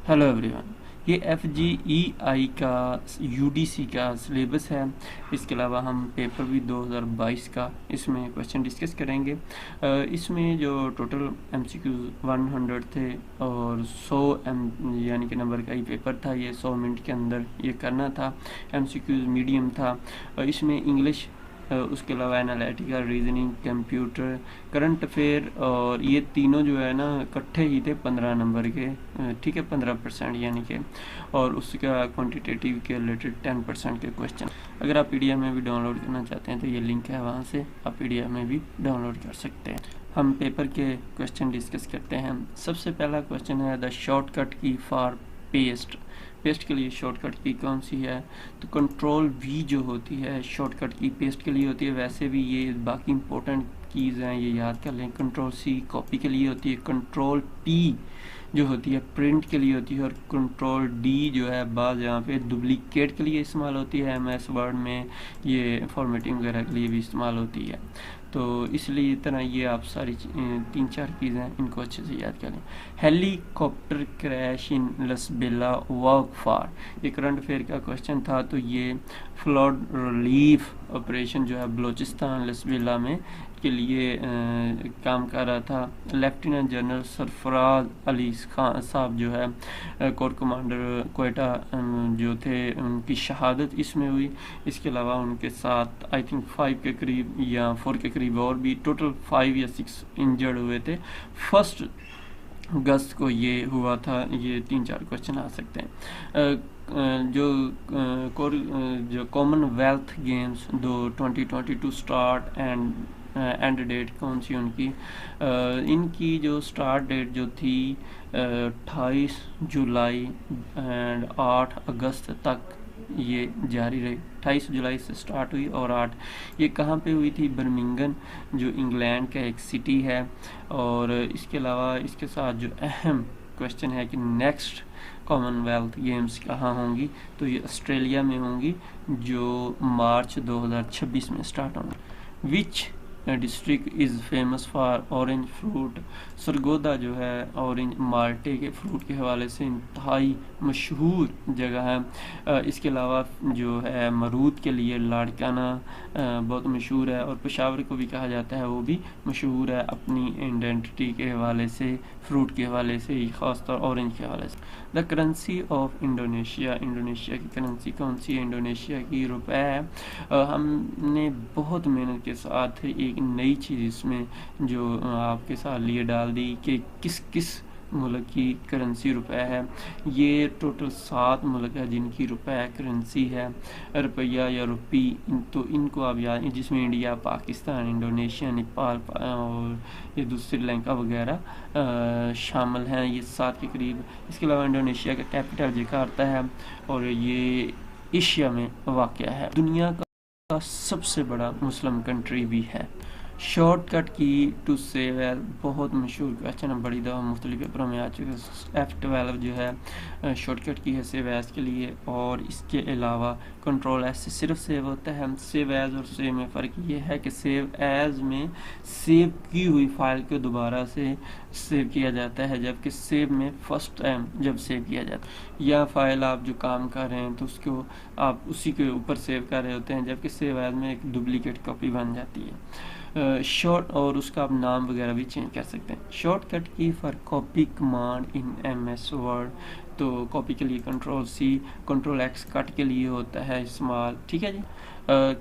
Hello everyone, ये FGEI का UDC का सिलेबस है। इसके अलावा हम पेपर भी 2022 का इसमें क्वेश्चन डिस्कस करेंगे। इसमें जो टोटल MCQs 100 थे और 100 यानी कि नंबर का ही पेपर था। ये 100 मिनट के अंदर ये करना था। MCQs मीडियम था। इसमें इंग्लिश, उसके अलावा analytical, reasoning, computer, current affair और ये तीनों जो है ना इकट्ठे ही थे 15 नंबर के, ठीक है, 15% यानी कि, और उसका क्वांटिटेटिव के रिलेटेड 10% के क्वेश्चन। अगर आप PDF में भी डाउनलोड करना चाहते हैं तो ये लिंक है, वहाँ से आप PDF में भी डाउनलोड कर सकते हैं। हम पेपर के क्वेश्चन डिस्कस करते हैं। सबसे पहला क्वेश्चन है द शॉर्टकट की फॉर पेस्ट। पेस्ट के लिए शॉर्टकट की कौन सी है? तो Ctrl+V जो होती है शॉर्टकट की पेस्ट के लिए होती है। वैसे भी ये बाकी इंपॉर्टेंट कीज़ हैं, ये याद कर लें। Ctrl+C कॉपी के लिए होती है। Ctrl+P जो होती है प्रिंट के लिए होती है। और Ctrl+D जो है बाज़ यहाँ पे डुप्लीकेट के लिए इस्तेमाल होती है। MS वर्ड में ये फॉर्मेटिंग वगैरह के लिए भी इस्तेमाल होती है। तो इसलिए इतना ये आप सारी 3-4 कीज़ हैं, इनको अच्छे से याद कर लें। Helicopter crash in Lasbela work for, ये करंट अफेयर का क्वेश्चन था। तो ये फ्लड रिलीफ ऑपरेशन जो है बलूचिस्तान लसबेला में के लिए काम कर रहा था। लेफ्टिनेंट जनरल सरफराज अली खान साहब जो है कोर कमांडर क्वेटा जो थे, उनकी शहादत इसमें हुई। इसके अलावा उनके साथ आई थिंक 5 के करीब या 4 के करीब और भी टोटल 5 या 6 इंजर्ड हुए थे। 1 अगस्त को ये हुआ था। ये 3-4 क्वेश्चन आ सकते हैं। जो Commonwealth Games 2022 start and date कौन सी उनकी? इनकी जो स्टार्ट डेट जो थी 28 जुलाई एंड 8 अगस्त तक ये जारी रही। 28 जुलाई से स्टार्ट हुई और 8 ये कहाँ पे हुई थी? बर्मिंघम, जो इंग्लैंड का एक सिटी है। और इसके अलावा इसके साथ जो अहम क्वेश्चन है कि नेक्स्ट कॉमनवेल्थ गेम्स कहाँ होंगी, तो ये ऑस्ट्रेलिया में होंगी, जो मार्च 2026 में स्टार्ट होंगी। Which district is famous for orange fruit? Sargodha जो है ऑरेंज माल्टे के फ्रूट के हवाले से इंतहाई मशहूर जगह है। इसके अलावा जो है मरूद के लिए लाड़काना बहुत मशहूर है। और पेशावर को भी कहा जाता है, वो भी मशहूर है अपनी आइडेंटिटी के हवाले से, फ्रूट के हवाले से, ख़ासतौर ऑरेंज के हवाले से। The currency of Indonesia, Indonesia की करेंसी कौन सी है? इंडोनेशिया की रुपए है। हमने बहुत मेहनत के साथ एक नई चीज़ इसमें जो आपके साथ लिए डाल दी कि किस किस मुल्क की करेंसी रुपए है। ये टोटल 7 मुल्क है जिनकी रुपए करेंसी है, रुपया या रुपी। तो इनको आप याद, जिसमें इंडिया, पाकिस्तान, इंडोनेशिया, नेपाल और ये दूसरी श्रीलंका वगैरह शामिल हैं, ये 7 के करीब। इसके अलावा इंडोनेशिया का कैपिटल जकार्ता है और ये एशिया में वाक़या है। दुनिया का सबसे बड़ा मुस्लिम कंट्री भी है। शॉर्टकट की टू सेव एज, बहुत मशहूर क्वेश्चन है, बड़ी दफ़ा मुख्तलिफ पेपरों में आ चुके हैं। F12 जो है शॉर्टकट की है सेव एज के लिए। और इसके अलावा Ctrl+S से सिर्फ सेव होता है। सेव एज और सेव में फ़र्क ये है कि सेव एज में सेव की हुई फाइल को दोबारा से सेव किया जाता है, जबकि सेव में फ़र्स्ट टाइम जब सेव किया जाता है, या फाइल आप जो काम कर रहे हैं तो उसको आप उसी के ऊपर सेव कर रहे होते हैं, जबकि सेव एज में एक डुप्लीकेट कॉपी बन जाती है। शॉर्ट और उसका आप नाम वगैरह भी चेंज कर सकते हैं। शॉर्टकट की for copy command in MS word, तो कॉपी के लिए Ctrl+C, Ctrl+X कट के लिए होता है इस्तेमाल, ठीक है जी।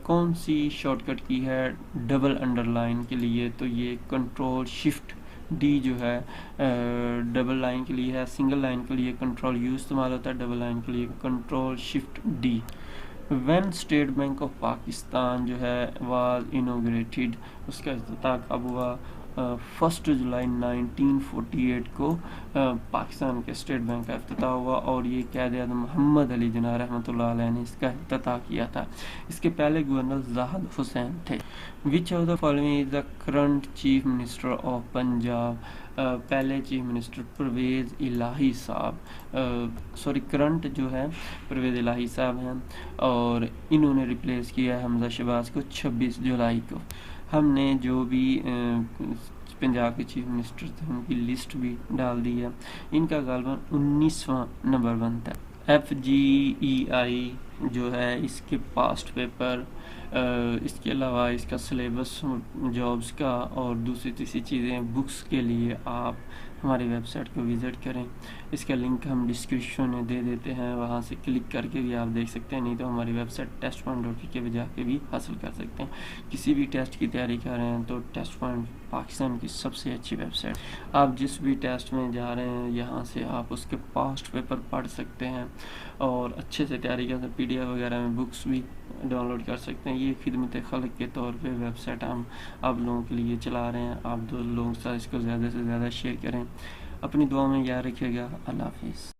कौन सी शॉर्टकट की है डबल अंडरलाइन के लिए? तो ये Ctrl+Shift+D जो है डबल लाइन के लिए है। सिंगल लाइन के लिए Ctrl+U इस्तेमाल होता है, डबल लाइन के लिए Ctrl+Shift+D। When state bank of Pakistan जो है वाज इनोग्रेटेड, उसका इफ्तिताह कब हुआ? 1 जुलाई 1948 को पाकिस्तान के स्टेट बैंक का इफ्तिताह हुआ। और ये क़ायद-ए-आज़म मोहम्मद अली जिन्ना रहमतुल्लाह अलैह ने इसका इफ्तिताह किया था। इसके पहले गवर्नर ज़ाहिद हुसैन थे। Which of the following is the current chief minister of Punjab? पहले चीफ मिनिस्टर परवेज़ इलाही साहब, करंट जो है परवेज़ इलाही साहब हैं, और इन्होंने रिप्लेस किया है हमजा शहबाज को 26 जुलाई को। हमने जो भी पंजाब के चीफ मिनिस्टर थे, उनकी लिस्ट भी डाल दी है। इनका गालबन 19वां नंबर बनता है। FGEI जो है इसके पास्ट पेपर, इसके अलावा इसका सिलेबस जॉब्स का और दूसरी तीसरी चीज़ें बुक्स के लिए आप हमारी वेबसाइट को विज़िट करें। इसका लिंक हम डिस्क्रिप्शन में दे देते हैं, वहाँ से क्लिक करके भी आप देख सकते हैं, नहीं तो हमारी वेबसाइट testpoint.pk पे जाके भी हासिल कर सकते हैं। किसी भी टेस्ट की तैयारी कर रहे हैं तो टेस्ट पॉइंट पाकिस्तान की सबसे अच्छी वेबसाइट। आप जिस भी टेस्ट में जा रहे हैं यहाँ से आप उसके पास्ट पेपर पढ़ सकते हैं और अच्छे से तैयारी कर सकते हैं। PDF वगैरह में बुक्स भी डाउनलोड कर सकते हैं। ये खिदमत खल्क के तौर पे वेबसाइट हम आप लोगों के लिए चला रहे हैं। आप लोगों के साथ इसको ज़्यादा से ज़्यादा शेयर करें। अपनी दुआ में याद रखिएगा। अल्लाह हाफिज़।